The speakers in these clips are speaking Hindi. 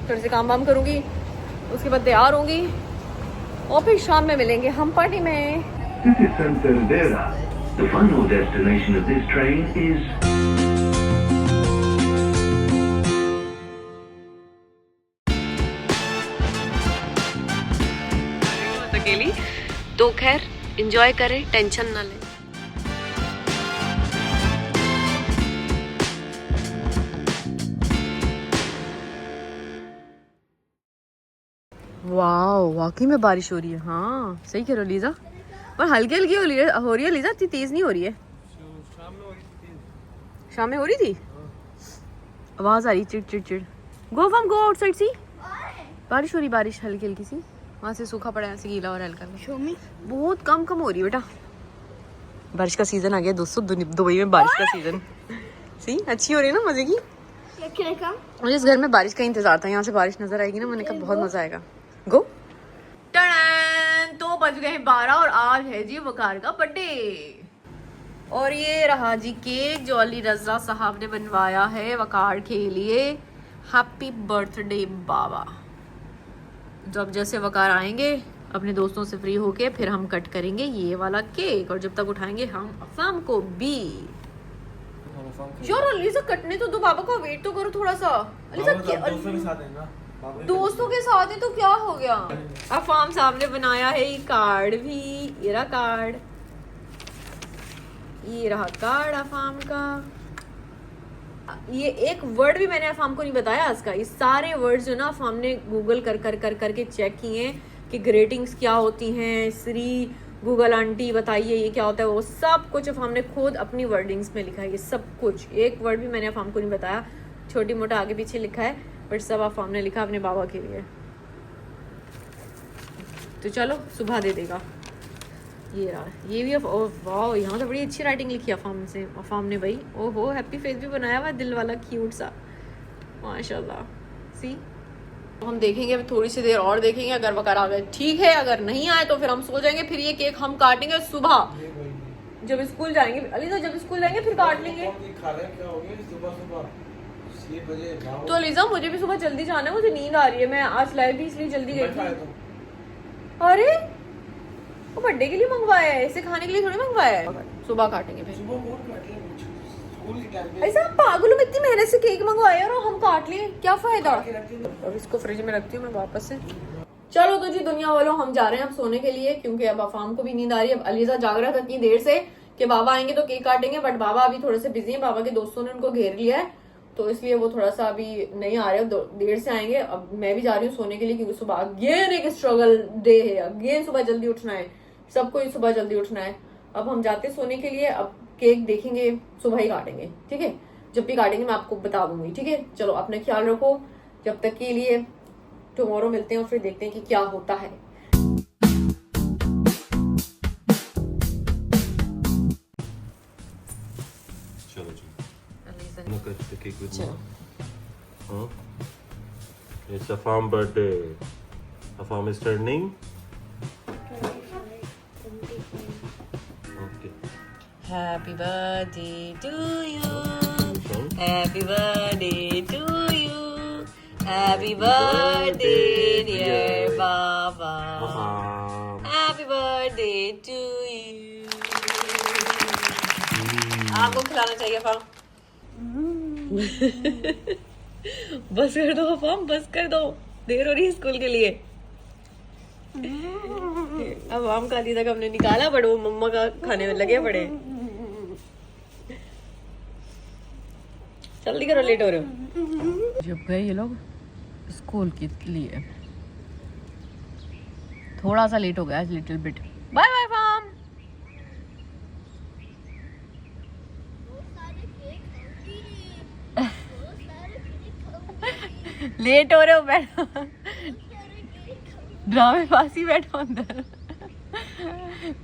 थोड़े से काम वाम करूँगी, उसके बाद तैयार होंगी और फिर शाम में मिलेंगे हम पार्टी में। This is San Sandera. The final destination of this train is... अकेली तो खैर एंजॉय करें, टेंशन ना लें। वाओ, वाकई में बारिश हो रही है। हाँ सही कह रहे हो लीजा, पर हल्की हल्की हो रही है लीजा, इतनी तेज नहीं हो रही है। शाम में हो रही थी, आवाज आ रही चिड़ चिड़ चिड़। गो फ्रॉम गो आउटसाइड सी, बारिश हो रही, बारिश हल्की हल्की सी, वहाँ से सूखा पड़ा है, यहाँ से गीला और हल्का बहुत कम कम हो रही है बेटा। बारिश का सीजन आ गया दोस्तों, दुबई में बारिश का सीजन। सी अच्छी हो रही है ना, मजे की। मुझे इस घर में बारिश का इंतजार था, यहाँ से बारिश नजर आएगी ना, मैंने कहा बहुत मजा आएगा। गो तो बज गए 12 और आज है जी वकार का बर्थडे। और ये रहा जी केक जो अली रजा साहब ने बनवाया है वकार के लिए। हैप्पी बर्थडे बाबा। जब जैसे वकार आएंगे अपने दोस्तों से फ्री होके फिर हम कट करेंगे ये वाला केक, और जब तक उठाएंगे हम अफाम को भी। यार अलीजा कटने तो दो, बाबा का वेट तो करो थोड़ा सा। अलीजा दोस्तों के साथ है तो क्या हो गया। अफाम साहब ने बनाया है ये कार्ड भी, ये रहा कार्ड, ये रहा कार्ड अफाम का। ये एक वर्ड भी मैंने अफाम को नहीं बताया आज का। ये सारे वर्ड्स जो ना अफाम ने गूगल कर के चेक किए हैं कि ग्रेटिंग्स क्या होती हैं, श्री गूगल आंटी बताइए ये क्या होता है, वो सब कुछ अफाम ने खुद अपनी वर्डिंग्स में लिखा है। ये सब कुछ, एक वर्ड भी मैंने अफाम को नहीं बताया, छोटी मोटा आगे पीछे लिखा है, बट सब अफाम ने लिखा अपने बाबा के लिए। तो चलो सुबह दे देगा। ये रहा, ये भी वाह, यहाँ तो बड़ी अच्छी राइटिंग लिखी है अफाम ने भाई। ओहो, हैप्पी फेस भी बनाया हुआ, दिल वाला क्यूट सा, माशाल्लाह। सी हम देखेंगे अभी थोड़ी सी देर और देखेंगे, अगर वकार आ गए ठीक है, अगर नहीं आए तो फिर हम सो जाएंगे। फिर ये केक हम काटेंगे सुबह जब स्कूल जाएंगे। अलीजा जब स्कूल जाएंगे फिर काट लेंगे। तो अलीजा मुझे भी सुबह जल्दी जाना है, मुझे नींद आ रही है, मैं आज लाइव भी इसलिए जल्दी गई थी। अरे वो बर्थडे के लिए मंगवाया है, इसे खाने के लिए थोड़ी मंगवाया है। सुबह काटेंगे फिर। ऐसा पागलों में इतनी मेहनत से केक मंगवाया और हम काट लिए, क्या फायदा। अब इसको फ्रिज में रखती हूँ मैं वापस से। चलो तो जी दुनिया वालों, हम जा रहे हैं अब सोने के लिए, क्योंकि अब अफाम को भी नींद आ रही है। अब अलीजा जाग रहा था इतनी देर से कि बाबा आएंगे तो केक काटेंगे, बट बाबा अभी थोड़े से बिजी हैं, बाबा के दोस्तों ने उनको घेर लिया है, तो इसलिए वो थोड़ा सा अभी नहीं आ रहे, देर से आएंगे। अब मैं भी जा रही हूँ सोने के लिए, क्योंकि सुबह अगेन एक स्ट्रगल डे है, अगेन सुबह जल्दी उठना है, सबको ही सुबह जल्दी उठना है। अब हम जाते सोने के लिए, अब केक देखेंगे सुबह ही काटेंगे, ठीक है। जब भी काटेंगे मैं आपको बता दूंगी, ठीक है। चलो अपना ख्याल रखो, जब तक के लिए टुमारो मिलते हैं और फिर देखते हैं कि क्या होता है। चलो It's Afam birthday. Afam is turning. Okay. Happy birthday to you. Happy birthday to you. Happy birthday dear Baba. Afam. Happy birthday to you. आपको खिलाना चाहिए अफाम। बस कर दो अफाम, बस कर दो, देर हो रही है स्कूल के लिए। अब आम का तक हमने निकाला, बट वो मम्मा का खाने में लगे पड़े। जल्दी करो, लेट हो रहे हो। जब गए ये लोग स्कूल के लिए, थोड़ा सा लेट हो गया, लिटिल बिट। बाय बाय फाम। लेट हो रहे हो, बैठो ड्रामे पास ही बैठो अंदर।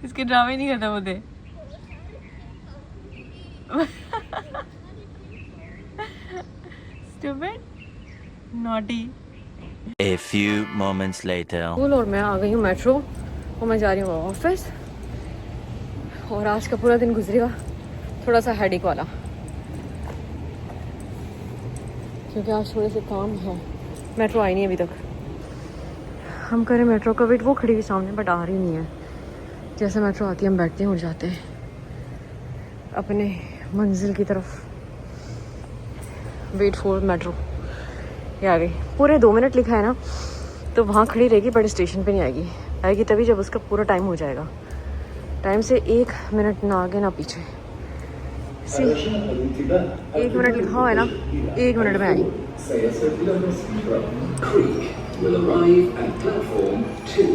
इसके ड्रामे नहीं खत्म होते। Stupid, naughty. A few moments later. और मैं आ गई हूँ मेट्रो और मैं जा रही हूँ ऑफिस। और आज का पूरा दिन गुजरेगा थोड़ा सा हेडेक वाला, क्योंकि आज थोड़े से काम है। मेट्रो आई नहीं अभी तक। हम करें मेट्रो का वेट, वो खड़ी हुई सामने बट आ रही नहीं है। जैसे मेट्रो आती है हम बैठते हैं और जाते हैं अपने मंजिल की तरफ। वेट फॉर मेट्रो, ये आ गई। पूरे 2 मिनट लिखा है ना, तो वहाँ खड़ी रहेगी बट स्टेशन पे नहीं आएगी। आएगी तभी जब उसका पूरा टाइम हो जाएगा। टाइम से 1 मिनट ना आगे ना पीछे। 1 मिनट लिखा हुआ है ना, 1 मिनट में आएगी। Will arrive at platform 2.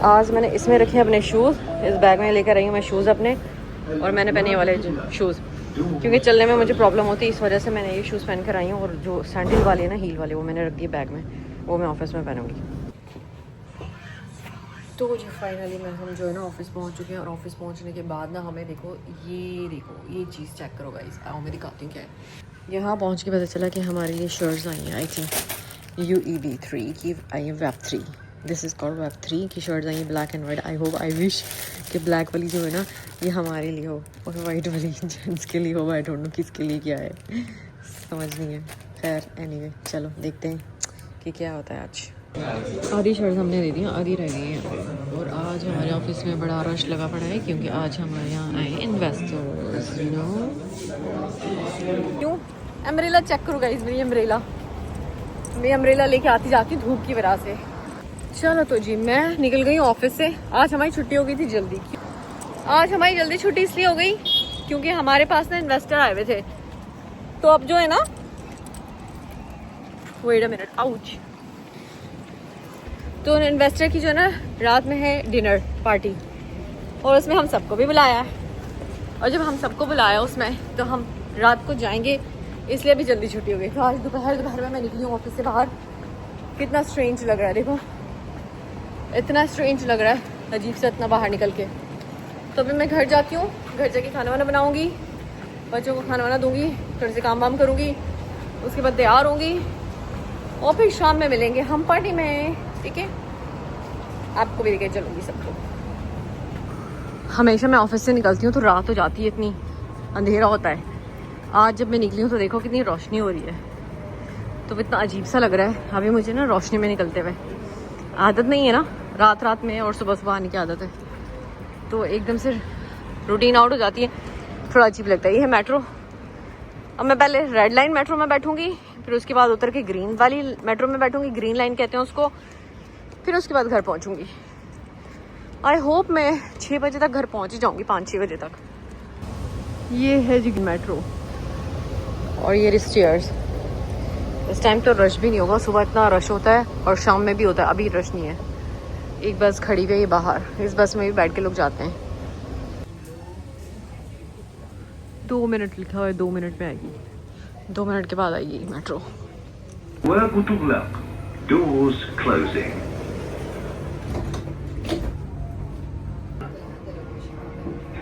आज मैंने इसमें रखे अपने शूज़, इस बैग में लेकर आई हूँ मैं शूज़ अपने, और मैंने पहने ये वाले शूज़ क्योंकि चलने में मुझे प्रॉब्लम होती है, इस वजह से मैंने ये शूज़ पहन कर आई हूँ। और जो सैंडल वाले हैं ना, हील वाले, वो मैंने रख दिए बैग में, वो मैं ऑफिस में पहनूंगी। तो जी फाइनली हम जो है ना ऑफिस पहुँच चुके हैं। और ऑफिस पहुँचने के बाद ना हमें देखो ये चीज़ चेक करो गाइस। आओ मैं दिखाती हूँ क्या है। यहाँ पहुँच के पता चला कि हमारे लिए शर्ट्स आई हैं, आई थिंक UEB3 की आई है, Web3। This is called Web3 की शर्ट्स आई हैं, black and white. I hope, I wish कि ब्लैक वाली जो है ना ये हमारे लिए हो और वाइट वाली जेंट्स के लिए हो। आई डोंट नो किसके लिए क्या है, समझ नहीं है। खैर एनीवे, चलो देखते हैं कि क्या होता है आज। आधी शर्ट्स हमने दे दी, आधी रह गई हैं। और आज हमारे ऑफिस में बड़ा रश लगा पड़ा है क्योंकि आज हमारे यहाँ आए इन्वेस्टर्स, यू नो। क्यों अम्ब्रेला चेक करो गाइस, मेरी अम्ब्रेला, मैं अम्ब्रेला लेके आती जाती धूप की वजह से। चलो तो जी मैं निकल गई ऑफिस से। आज हमारी छुट्टी हो गई थी जल्दी। आज हमारी जल्दी छुट्टी इसलिए हो गई क्योंकि हमारे पास ना इन्वेस्टर आए हुए थे। तो अब जो है ना, वेट अ मिनट, आउच। तो इन्वेस्टर की जो है ना रात में है डिनर पार्टी, और उसमें हम सबको भी बुलाया है। और जब हम सबको बुलाया उसमें, तो हम रात को जाएंगे, इसलिए अभी जल्दी छुट्टी हो गई। तो आज दोपहर में मैं निकली हूँ ऑफिस से बाहर। कितना स्ट्रेंज लग रहा है, देखो इतना स्ट्रेंज लग रहा है, अजीब से इतना बाहर निकल के। तो अभी मैं घर जाती हूँ, घर जाके खाना वाना बनाऊँगी, बच्चों को खाना वाना दूँगी, थोड़े से काम वाम करूँगी, उसके बाद तैयार होंगी और फिर शाम में मिलेंगे हम पार्टी में, ठीक है। आपको भी लेके चलूँगी सबको। हमेशा मैं ऑफिस से निकलती हूँ तो रात हो जाती है, इतनी अंधेरा होता है। आज जब मैं निकली हूँ तो देखो कितनी रोशनी हो रही है, तो इतना अजीब सा लग रहा है अभी मुझे ना रोशनी में निकलते हुए। आदत नहीं है ना रात में और सुबह आने की आदत है, तो एकदम से रूटीन आउट हो जाती है, थोड़ा अजीब लगता है। ये है मेट्रो। अब मैं पहले रेड लाइन मेट्रो में बैठूंगी, फिर उसके बाद उतर के ग्रीन वाली मेट्रो में बैठूंगी, ग्रीन लाइन कहते हैं उसको। फिर उसके बाद घर पहुंचूंगी। आई होप मैं 6 बजे तक घर पहुंच ही जाऊंगी, 5-6 बजे तक। ये है जी मेट्रो और ये स्टेयर्स। इस टाइम तो रश भी नहीं होगा, सुबह इतना रश होता है और शाम में भी होता है, अभी रश नहीं है। एक बस खड़ी हुई है बाहर, इस बस में भी बैठ के लोग जाते हैं। 2 मिनट लिखा हुआ है, 2 मिनट में आएगी, 2 मिनट के बाद आएगी metro. Doors closing.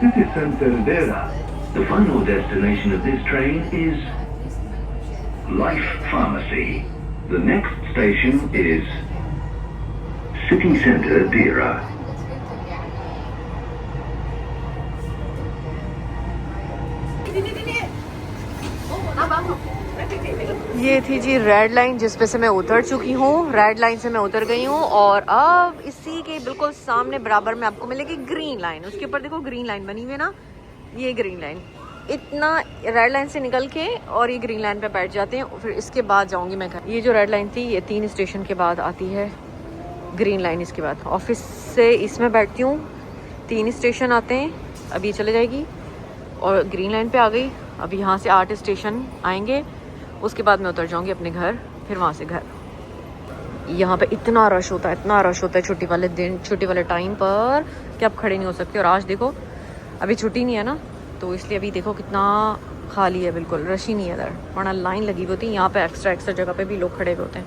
City Center Dera. The final destination of this train is Life Pharmacy. The next station is City Center Dera. ये थी जी रेड लाइन जिस पे से मैं उतर चुकी हूँ। रेड लाइन से मैं उतर गई हूँ और अब इसी के बिल्कुल सामने बराबर में आपको मिलेगी ग्रीन लाइन। उसके ऊपर देखो ग्रीन लाइन बनी हुई है ना, ये ग्रीन लाइन। इतना रेड लाइन से निकल के और ये ग्रीन लाइन पे बैठ जाते हैं, फिर इसके बाद जाऊँगी मैं घर। ये जो रेड लाइन थी ये 3 स्टेशन के बाद आती है ग्रीन लाइन। इसके बाद ऑफिस से इसमें बैठती हूँ, 3 स्टेशन आते हैं, अभी चले जाएगी और ग्रीन लाइन पे आ गई। अब यहाँ से 8 स्टेशन आएंगे, उसके बाद मैं उतर जाऊँगी अपने घर, फिर वहाँ से घर। यहाँ पे इतना रश होता है, इतना रश होता है छुट्टी वाले दिन, छुट्टी वाले टाइम पर कि आप खड़े नहीं हो सकते। और आज देखो अभी छुट्टी नहीं है ना, तो इसलिए अभी देखो कितना खाली है, बिल्कुल रश ही नहीं है इधर, वरना लाइन लगी हुई होती है। यहाँ पे एक्स्ट्रा जगह पे भी लोग खड़े हुए होते हैं।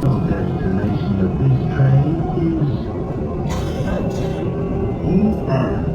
The destination of this train is He and